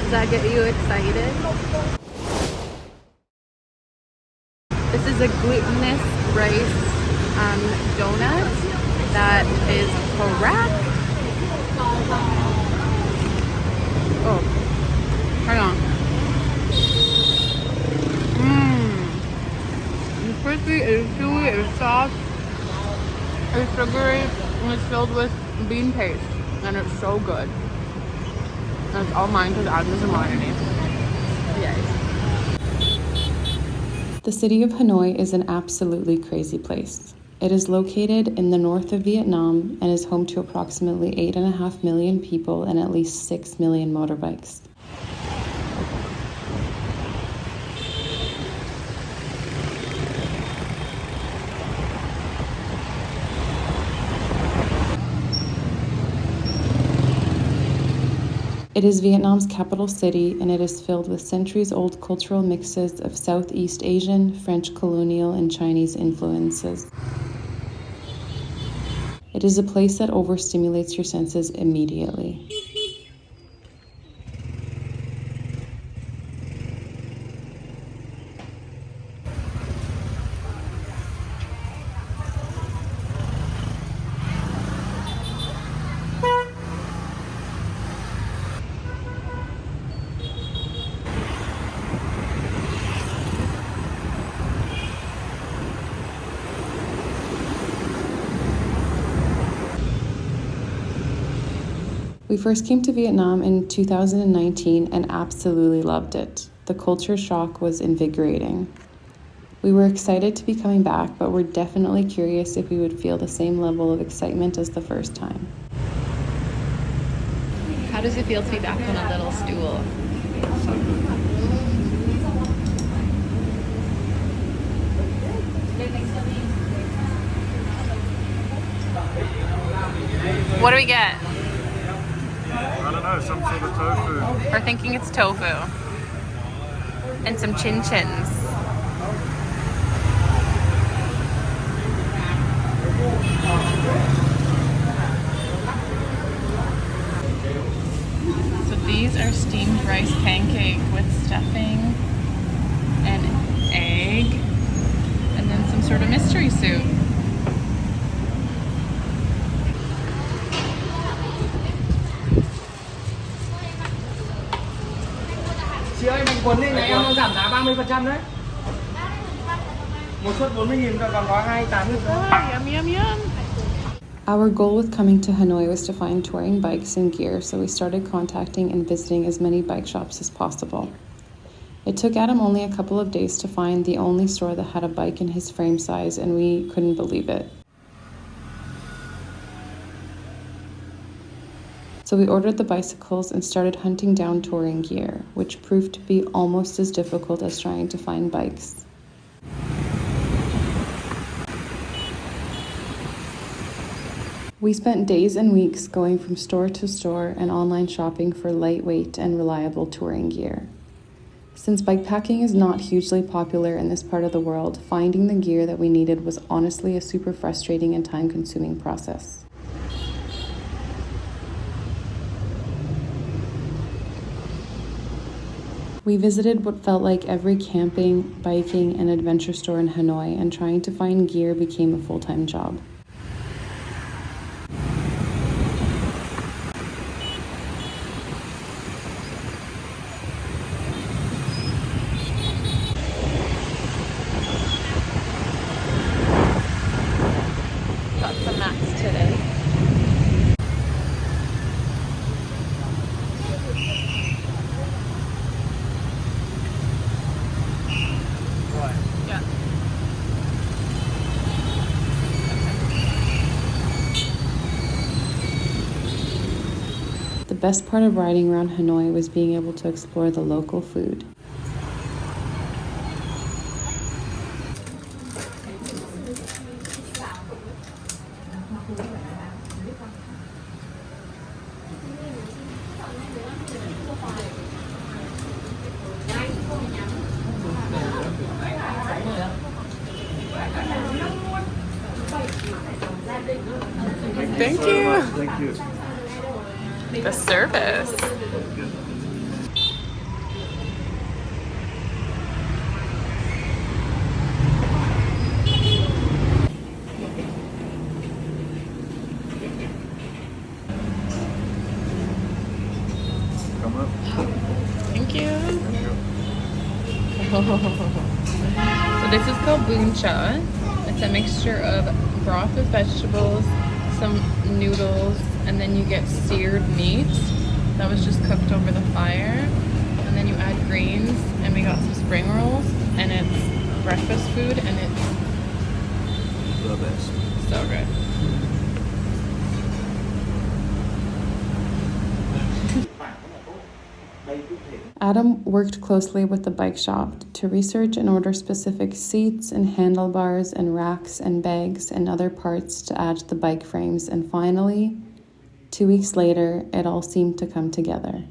Does that get you excited? This is a glutinous rice donut that is crack. Oh, hang on. It's crispy, it's chewy, it's soft, it's sugary, and it's filled with bean paste, and it's so good. And it's all mine because Agnes and Melanie. Yay. The city of Hanoi is an absolutely crazy place. It is located in the north of Vietnam and is home to approximately 8.5 million people and at least 6 million motorbikes. It is Vietnam's capital city, and it is filled with centuries-old cultural mixes of Southeast Asian, French colonial, and Chinese influences. It is a place that overstimulates your senses immediately. We first came to Vietnam in 2019 and absolutely loved it. The culture shock was invigorating. We were excited to be coming back, but we're definitely curious if we would feel the same level of excitement as the first time. How does it feel to be back on a little stool? What do we get? I don't know, some sort of tofu. We're thinking it's tofu. And some chin-chins. So these are steamed rice pancake with stuffing and egg, and then some sort of mystery soup. Chị ơi, bánh cuốn này nhà em đang giảm giá 30% đấy. Một suất 40.000 còn có 28.000. Yum, yum, yum. Our goal with coming to Hanoi was to find touring bikes and gear, so we started contacting and visiting as many bike shops as possible. It took Adam only a couple of days to find the only store that had a bike in his frame size, and we couldn't believe it. So we ordered the bicycles and started hunting down touring gear, which proved to be almost as difficult as trying to find bikes. We spent days and weeks going from store to store and online shopping for lightweight and reliable touring gear. Since bikepacking is not hugely popular in this part of the world, finding the gear that we needed was honestly a super frustrating and time-consuming process. We visited what felt like every camping, biking, and adventure store in Hanoi, and trying to find gear became a full-time job. Got some mats today. Yeah. The best part of riding around Hanoi was being able to explore the local food. Thank you. Thank you. The service. So this is called bun cha. It's a mixture of broth with vegetables, some noodles, and then you get seared meat that was just cooked over the fire. And then you add greens, and we got some spring rolls, and it's breakfast food, and it's The best. so good. Adam worked closely with the bike shop to research and order specific seats and handlebars and racks and bags and other parts to add to the bike frames, and finally, 2 weeks later, it all seemed to come together.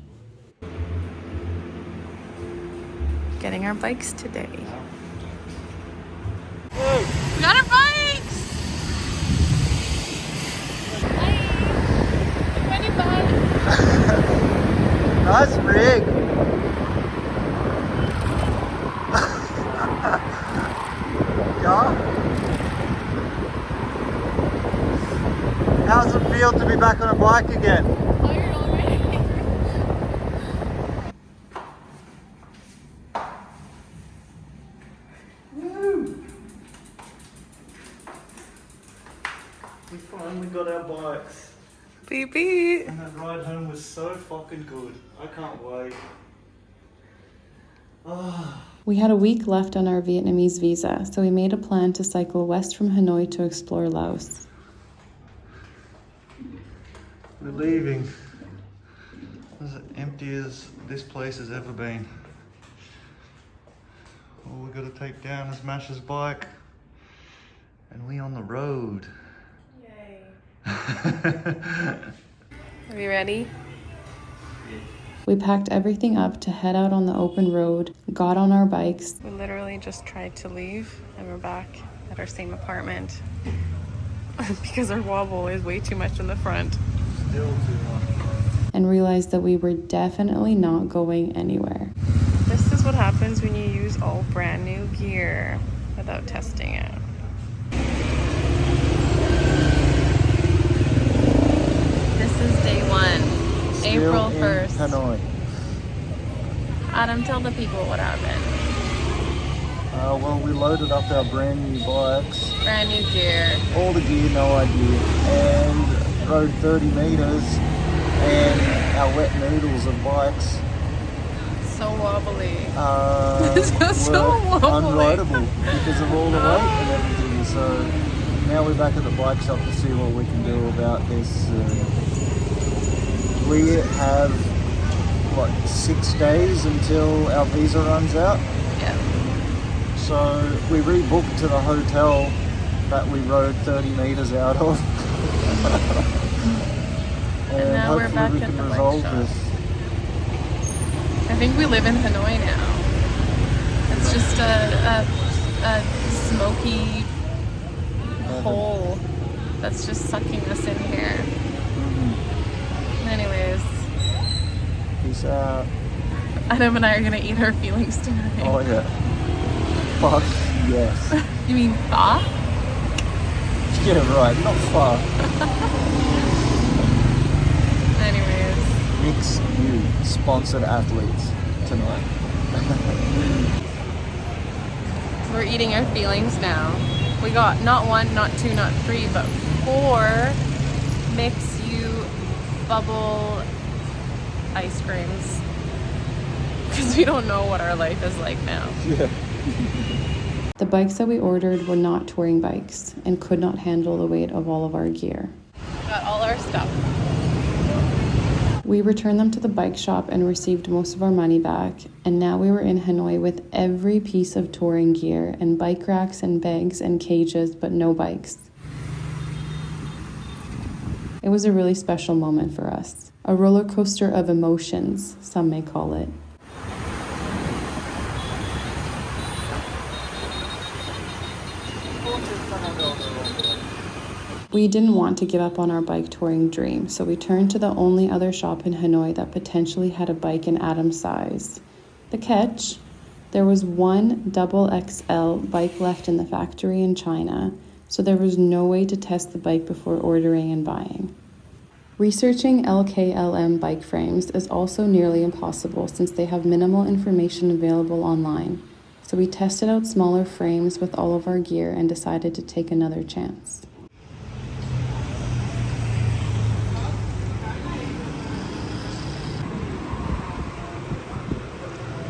Getting our bikes today. We got our bikes! Hi! 25! Nice rig. Yeah. How's it feel to be back on a bike again? Tired already. We finally got our bikes. Beep beep. And that ride home was so fucking good. I can't wait. Oh. We had a week left on our Vietnamese visa, so we made a plan to cycle west from Hanoi to explore Laos. We're leaving. As empty as this place has ever been. All we gotta take down is Masha's bike. And we on the road. Yay. Are you ready? We packed everything up to head out on the open road, got on our bikes, We literally just tried to leave, and we're back at our same apartment because our wobble is way too much in the front. Still too much. and realized that we were definitely not going anywhere. This is what happens when you use all brand new gear without testing it. This is day one, April 1st. Hanoi. Adam, tell the people what happened. Well, we loaded up our brand new bikes, Brand new gear. all the gear, no idea, and rode 30 meters, and our wet noodles of bikes So wobbly. were So wobbly. unrideable because of all the weight and everything. So now we're back at the bike shop to see what we can do about this. We have, 6 days until our visa runs out. Yeah. So we rebooked to the hotel that we rode 30 meters out of. and now we're hopefully back we at can the bike resolve shop. this. I think we live in Hanoi now. It's just a smoky hole that's just sucking us in here. Anyways, Peace out. Adam and I are gonna eat our feelings tonight. Oh yeah. Fuck yes. You mean pho? Yeah, right, not far. Anyways, Mix you sponsored athletes tonight. we're eating our feelings now. We got not 1, not 2, not 3, but 4 Mix You bubble ice creams. Because we don't know what our life is like now. Yeah. The bikes that we ordered were not touring bikes and could not handle the weight of all of our gear. Got all our stuff. We returned them to the bike shop and received most of our money back, and now we were in Hanoi with every piece of touring gear and bike racks and bags and cages, but no bikes. It was a really special moment for us. A roller coaster of emotions, some may call it. We didn't want to give up on our bike touring dream, so we turned to the only other shop in Hanoi that potentially had a bike in Adam's size. The catch? There was one XXL bike left in the factory in China, so there was no way to test the bike before ordering and buying. Researching LKLM bike frames is also nearly impossible since they have minimal information available online. So we tested out smaller frames with all of our gear and decided to take another chance.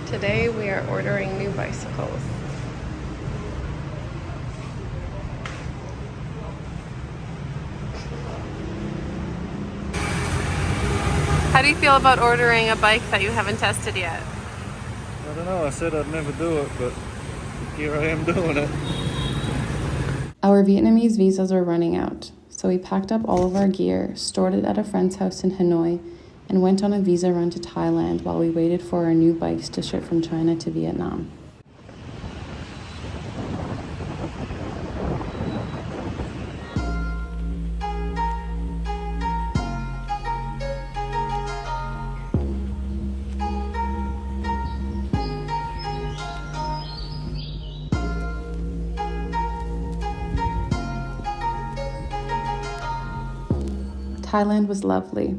Today we are ordering new bicycles. How do you feel about ordering a bike that you haven't tested yet? I don't know, I said I'd never do it, but here I am doing it. Our Vietnamese visas were running out, so we packed up all of our gear, stored it at a friend's house in Hanoi, and went on a visa run to Thailand while we waited for our new bikes to ship from China to Vietnam. Thailand was lovely.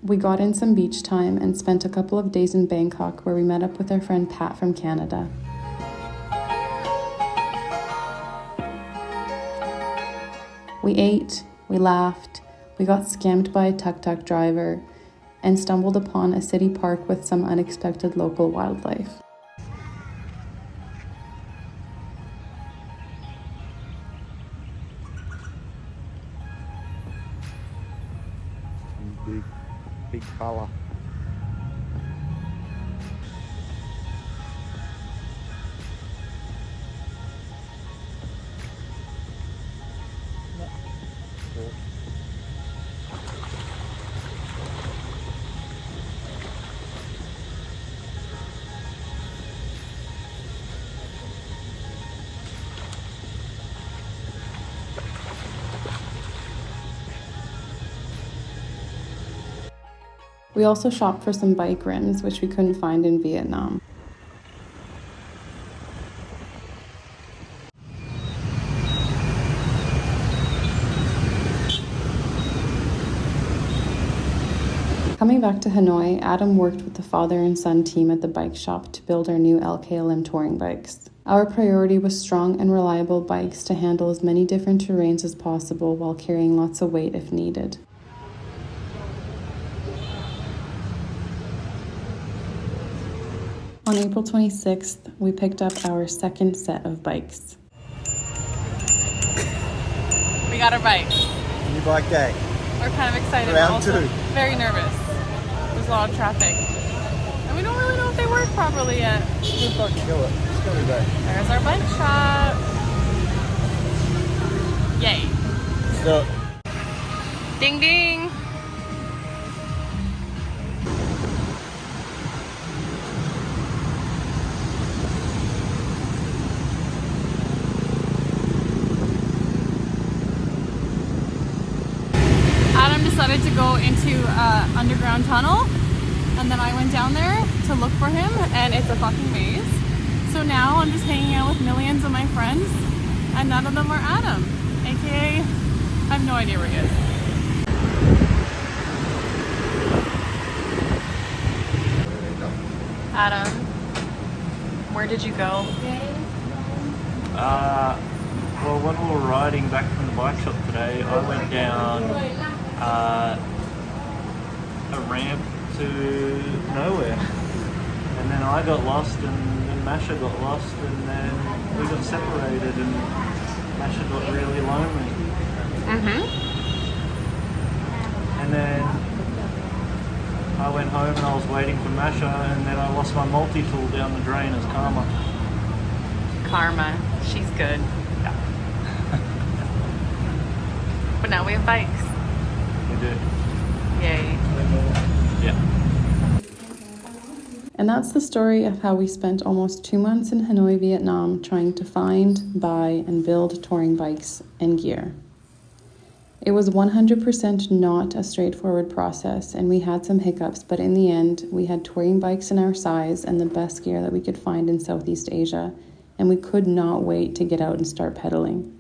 We got in some beach time and spent a couple of days in Bangkok where we met up with our friend Pat from Canada. We ate, we laughed, we got scammed by a tuk-tuk driver, and stumbled upon a city park with some unexpected local wildlife. Big colour. We also shopped for some bike rims, which we couldn't find in Vietnam. Coming back to Hanoi, Adam worked with the father and son team at the bike shop to build our new LKLM touring bikes. Our priority was strong and reliable bikes to handle as many different terrains as possible while carrying lots of weight if needed. On April 26th, we picked up our second set of bikes. We got our bike. New bike day. We're kind of excited, but Round also 2. very nervous. There's a lot of traffic. And we don't really know if they work properly yet. Good fucking kill it. It's gonna be great. There's our bike shop. Yay. So, Ding ding. Adam decided to go into an underground tunnel, and then I went down there to look for him, and it's a fucking maze. So now I'm just hanging out with millions of my friends, and none of them are Adam, aka I have no idea where he is. Adam, where did you go? Well, when we were riding back from the bike shop today, I went down a ramp to nowhere, and then I got lost, and Masha got lost, and then we got separated, and Masha got really lonely. And then I went home and I was waiting for Masha, and then I lost my multi-tool down the drain as karma. Karma, she's good. But now we have bikes. We do. Yay. Yeah. And that's the story of how we spent almost 2 months in Hanoi, Vietnam, trying to find, buy, and build touring bikes and gear. It was 100% not a straightforward process, and we had some hiccups, but in the end, we had touring bikes in our size and the best gear that we could find in Southeast Asia, and we could not wait to get out and start pedaling.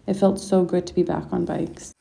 It felt so good to be back on bikes.